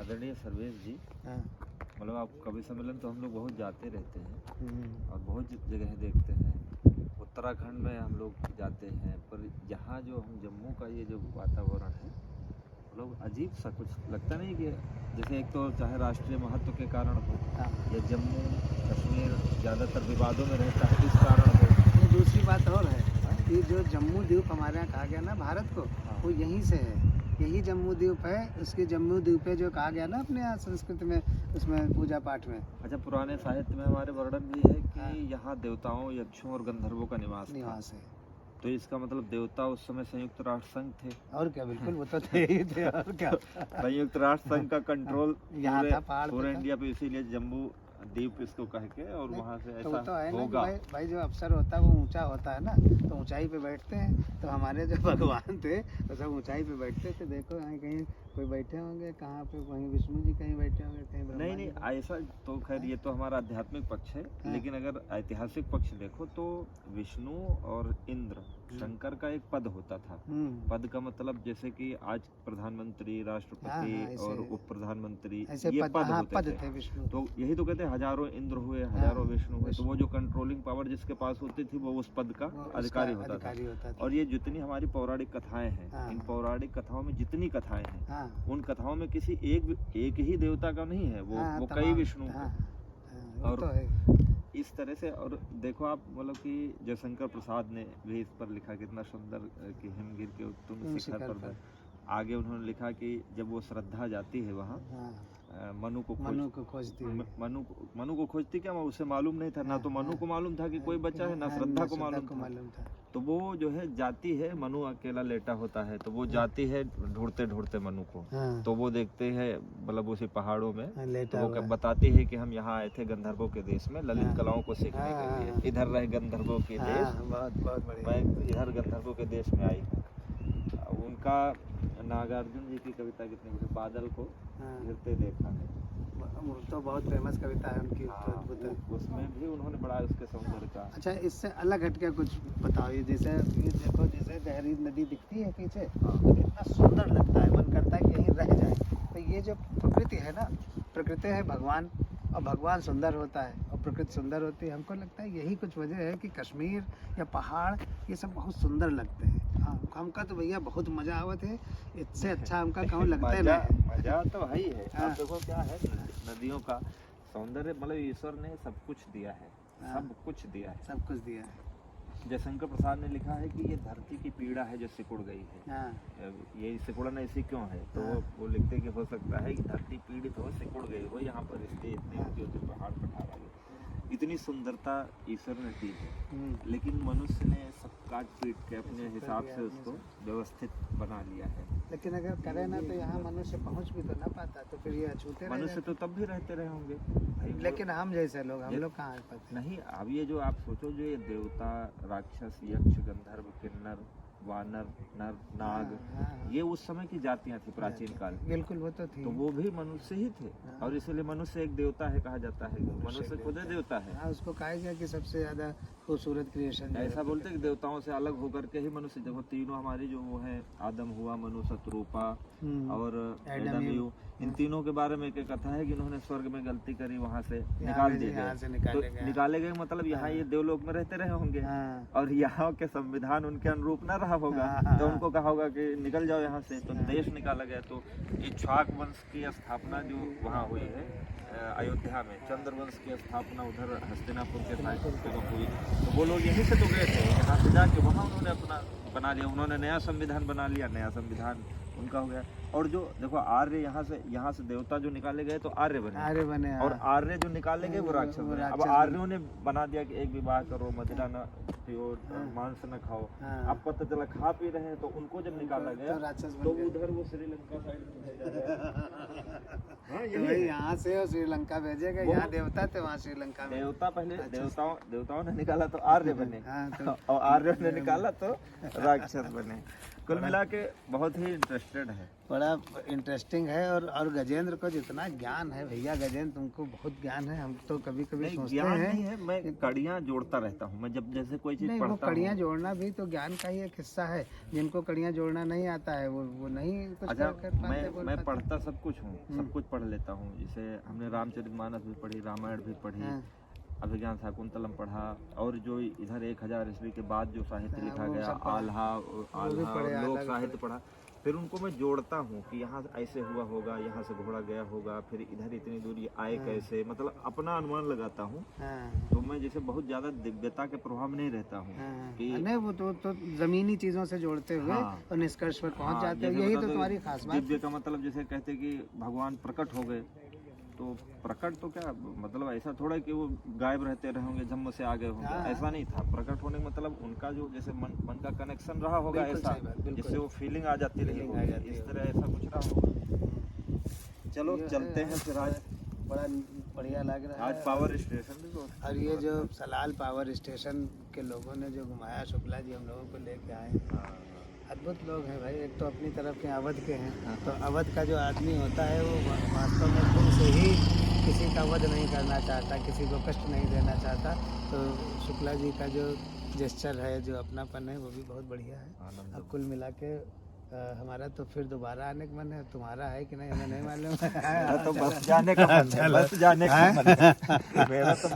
आदरणीय सर्वेश जी, हाँ। मतलब आप कवि सम्मेलन तो हम लोग बहुत जाते रहते हैं हम्म। और बहुत जगह देखते हैं। उत्तराखंड में हम लोग जाते हैं, पर यहाँ जो हम जम्मू का ये जो वातावरण है, मतलब अजीब सा कुछ लगता नहीं कि जैसे एक तो चाहे राष्ट्रीय महत्व के कारण हो हाँ। या जम्मू कश्मीर ज़्यादातर विवादों में रहता है इस कारण हो। ये दूसरी बात और है कि जो जम्मू द्वीप हमारे यहाँ कहा गया ना भारत को, वो यहीं से है। यही जम्मू द्वीप है। उसके जम्मू द्वीप पे जो कहा गया ना अपने यहाँ संस्कृत में, उसमें पूजा पाठ में। अच्छा, पुराने साहित्य में हमारे वर्णन भी है कि हाँ। यहाँ देवताओं, यक्षों और गंधर्वों का निवास निवास है। तो इसका मतलब देवता उस समय संयुक्त राष्ट्र संघ थे। और क्या, बिल्कुल वो तो थे ही थे। और क्या, संयुक्त राष्ट्र संघ का कंट्रोल यहाँ था, पहाड़ पे पूरे था। इंडिया पे, इसीलिए जम्मू द्वीप इसको कह के, और वहाँ से तो वो ऐसा तो है ना कि होगा। भाई जो अफसर होता है वो ऊंचा होता है ना, तो ऊंचाई पे बैठते हैं। तो हमारे जो भगवान थे वो सब ऊंचाई पे बैठते थे। देखो यहाँ कहीं कोई बैठे होंगे, कहाँ पे वहीं विष्णु जी कहीं बैठे होंगे, कहीं ब्रह्मा नहीं जी नहीं, ऐसा तो खैर ये तो हमारा आध्यात्मिक पक्ष है, हाँ। लेकिन अगर ऐतिहासिक पक्ष देखो तो विष्णु और इंद्र, शंकर का एक पद होता था। पद का मतलब जैसे कि आज प्रधानमंत्री, राष्ट्रपति और उप प्रधानमंत्री ये पद होते थे। विष्णु। तो यही तो कहते हैं हजारों इंद्र हुए, हजारों विष्णु हुए। तो वो जो कंट्रोलिंग पावर जिसके पास होती थी वो उस पद का अधिकारी होता था। और ये जितनी हमारी पौराणिक कथाएं हैं, इन पौराणिक कथाओं में जितनी कथाएं हैं, उन कथाओं में किसी एक ही देवता का नहीं है, वो कई विष्णु और इस तरह से। और देखो आप, मतलब कि जयशंकर प्रसाद ने भी इस पर लिखा कितना सुंदर कि हिमगिर के उत्तुंग शिखर पर। आगे उन्होंने लिखा कि जब वो श्रद्धा जाती है वहाँ, मनु को खोजती, मनु को खोजती क्या, उसे मालूम नहीं था ना, तो मनु को मालूम था कि कोई बचा है, ना श्रद्धा को मालूम था। तो वो जो है जाती है, मनु अकेला लेटा होता है, तो वो जाती है ढूंढते ढूंढते मनु को। तो वो देखते हैं मतलब उसी पहाड़ों में, तो वो बताती है कि हम यहाँ आए थे गंधर्वों के देश में ललित कलाओं को सीखने के लिए। इधर रहे गंधर्वों के देश, मैं इधर गंधर्वों के देश में आई हूँ। उनका नागार्जुन जी की कविता कितनी बढ़िया, बादल को घिरते देखा है, तो बहुत फेमस कविता है उनकी। उसमें भी उन्होंने बड़ा उसके सौंदर्य का। अच्छा, इससे अलग हट के कुछ बताओ। ये जैसे ये देखो, जैसे गहरी नदी दिखती है पीछे, कितना सुंदर लगता है, मन करता है कि यहीं रह जाए। तो ये जो प्रकृति है ना, प्रकृति है भगवान, और भगवान सुंदर होता है और प्रकृति सुंदर होती है। हमको लगता है यही कुछ वजह है कि कश्मीर या पहाड़ ये सब बहुत सुंदर लगते हैं। हमका तो भैया बहुत मजा आवत है, इससे अच्छा हमका कहूँ लगता है ना। मजा तो है ही है। अब देखो क्या है, नदियों का सौंदर्य, मतलब ईश्वर ने सब कुछ दिया है, सब कुछ दिया है, सब कुछ दिया है। जयशंकर प्रसाद ने लिखा है कि ये धरती की पीड़ा है जो सिकुड़ गई है। ये सिकुड़ना ऐसी क्यों है, तो वो लिखते कि हो सकता है कि धरती पीड़ित हो, सिकुड़ गई हो, यहाँ पर इसलिए इतने ऊंचे पहाड़ पठारा गए। इतनी सुंदरता ईश्वर ने दी है, लेकिन मनुष्य ने सब काट पीट के अपने हिसाब से उसको व्यवस्थित बना लिया है। लेकिन अगर करे ना तो यहाँ मनुष्य पहुँच भी तो ना पाता, तो फिर ये अछूते मनुष्य तो तब भी रहते रहे होंगे, लेकिन हम जैसे लोग, हम लोग कहाँ पाते नहीं। अब ये जो आप सोचो, जो ये देवता, राक्षस, यक्ष, गंधर्व, किन्नर, वानर, नर, नाग, ये उस समय की जातियां थी प्राचीन काल। बिल्कुल, वो तो थी। तो वो भी मनुष्य ही थे, और इसलिए मनुष्य एक देवता है कहा जाता है। मनुष्य खुद देवता है। उसको कहा गया कि सबसे ज्यादा खूबसूरत क्रिएशन। ऐसा बोलते हैं कि देवताओं से अलग होकर के ही मनुष्य, देखो तीनों हमारी जो वो है, आदम हुआ, मनु, शत्रुपा और एडम, इन तीनों के बारे में एक कथा है कि इन्होंने स्वर्ग में गलती करी, वहाँ से निकाल दिए गए। निकाले गए मतलब यहाँ ये देवलोक में रहते रहे होंगे, और यहाँ के संविधान उनके अनुरूप न रहा होगा, तो उनको कहा होगा कि निकल जाओ यहाँ से, तो देश निकाला गया। तो इक्ष्वाक वंश की स्थापना जो वहाँ हुई है अयोध्या में, चंद्रवंश की स्थापना उधर हस्तिनापुर के साथ हुई। तो वो लोग यहीं से तो गए थे, यहाँ से जाके वहाँ उन्होंने अपना बना लिया, उन्होंने नया संविधान बना लिया, नया संविधान उनका हो गया। और जो देखो आर्य, यहाँ से देवता जो निकाले गए तो आर्य बने, और आर्य जो निकाले गए वो राक्षस बने। अब आर्यों ने बना दिया कि एक विवाह करो, मदिरा न पियो, मांस न खाओ। अब पता चला खा पी रहे हैं, तो उनको जब निकाला गया तो उधर वो श्रीलंका साइड यहाँ से श्रीलंका भेजेगा, यहाँ देवता थे, वहाँ श्रीलंका में देवता। पहले देवताओं ने निकाला तो आर्य बने, और आर्यों ने निकाला तो राक्षस बने। कुल मिला के बहुत ही इंटरेस्टेड है। बड़ा इंटरेस्टिंग है। और गजेंद्र को जितना ज्ञान है भैया, गजेंद्र तुमको बहुत ज्ञान है। हम तो कभी कभी सोचते ज्ञान हैं नहीं है, मैं कड़ियाँ जोड़ता रहता हूँ। मैं जब जैसे कोई चीज नहीं, वो पढ़ता कड़ियाँ हूँ। जोड़ना भी तो ज्ञान का ही एक हिस्सा है। जिनको कड़ियाँ जोड़ना नहीं आता है वो नहीं कुछ अच्छा, कर पाते, बोल मैं पाते। पढ़ता सब कुछ हूँ, सब कुछ पढ़ लेता हूँ। जैसे हमने रामचरितमानस भी पढ़ी, रामायण भी पढ़ी, हाँ, अभिज्ञान शाकुंतलम पढ़ा, और जो इधर 1000 ईस्वी के बाद जो साहित्य हाँ, लिखा वो गया, सब पढ़ा। आल्हा भी आल्हा पढ़े, और लोक आल्हा भी साहित्य पढ़े। पढ़ा। फिर उनको मैं जोड़ता हूँ कि यहाँ ऐसे हुआ होगा, यहाँ से घोड़ा गया होगा, फिर इधर इतनी दूरी आए हाँ। कैसे, मतलब अपना अनुमान लगाता हूँ। हाँ, तो मैं जैसे बहुत ज्यादा दिव्यता के प्रभाव में नहीं रहता हूँ हाँ, कि नहीं वो तो जमीनी चीजों से जोड़ते हुए हाँ। और निष्कर्ष पर पहुंच हाँ, जाते हो। जैसे यही मतलब तो तुम्हारी खास बात दिव्य का मतलब जैसे कहते कि भगवान प्रकट हो गए, तो प्रकट तो क्या मतलब ऐसा थोड़ा कि वो गायब रहते रहे होंगे, जन्म से आ गए होंगे, हाँ। ऐसा नहीं था। प्रकट होने का मतलब उनका जो जैसे मन का कनेक्शन रहा होगा, बिल्कुल ऐसा सही बात, बिल्कुल। जिससे वो फीलिंग आ जाती रही फीलिंग आ होगी, जाती इस होगी। तरह ऐसा कुछ रहा होगा। चलो ये चलते है, हैं फिर आज। बड़ा बढ़िया लग रहा है। आज पावर स्टेशन भी बहुत। और ये जो सलाल पावर स्टेशन के लोगों ने जो घुमाया, शुक्ला जी हम लोगों को लेके आए, अद्भुत लोग हैं भाई। एक तो अपनी तरफ के अवध के हैं, तो अवध का जो आदमी होता है वो वास्तव में खुद से ही किसी का वध नहीं करना चाहता, किसी को कष्ट नहीं देना चाहता। तो शुक्ला जी का जो जेस्चर है, जो अपनापन है, वो भी बहुत बढ़िया है। अब कुल मिला के हमारा तो फिर दोबारा आने का मन है। तुम्हारा है कि नहीं हमें नहीं मालूम। तो बस जाने का मन है, बस जाने का मन है। मेरा तो